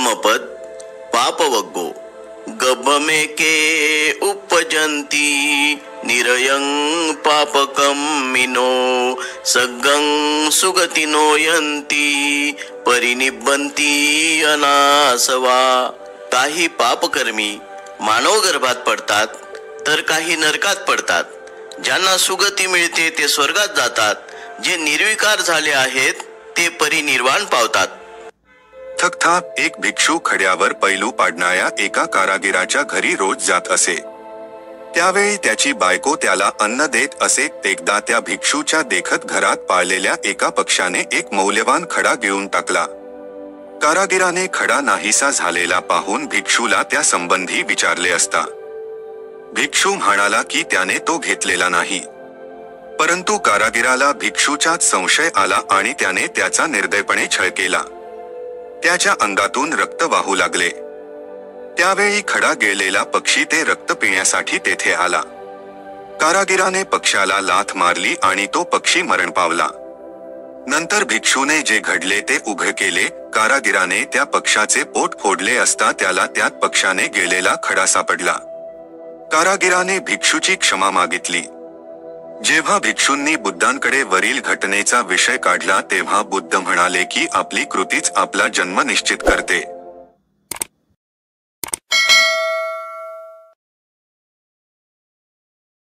धम्मपद पापवग्गो गब्बमेके उपजन्ति निरयं पापकं मिनो सग्गं सुगतिनो यन्ति परिनिब्बन्ति अनासवा। काही पापकर्मी मानव गर्भात पडतात तर काही नरकात पडतात. ज्यांना सुगती मिळते ते स्वर्गात जातात, जे निर्विकार झाले आहेत ते परिनिर्वाण पावतात. थकथा एक भिक्षू खड्यावर पैलू पाडणाऱ्या एका कारागिराच्या घरी रोज जात असे. त्यावेळी त्याची बायको त्याला अन्न देत असे. एकदा त्या भिक्षूच्या देखत घरात पाळलेल्या एका पक्ष्याने एक मौल्यवान खडा गिळून टाकला. कारागिराने खडा नाहीसा झालेला पाहून भिक्षूला त्या संबंधी विचारले असता भिक्षू म्हणाला की त्याने तो घेतलेला नाही. परंतु कारागिराला भिक्षूचाच संशय आला आणि त्याने त्याचा निर्दयपणे छळ केला. त्याच्या अंगातून रक्त वाहू लागले. त्यावेळी खडा गिळलेला पक्षी ते रक्त पिण्यासाठी तेथे आला. कारागिराने पक्ष्याला लाथ मारली आणि तो पक्षी मरण पावला. नंतर भिक्षूने जे घडले ते उघड केले. कारागिराने त्या पक्ष्याचे पोट फोडले असता त्याला त्यात पक्ष्याने गिळलेला खडा सापडला. कारागिराने भिक्षूची क्षमा मागितली. जेव्हा भिक्षूंनी बुद्धांकडे वरील घटनेचा विषय काढला तेव्हा बुद्ध म्हणाले की आपली कृतीच आपला जन्म निश्चित करते.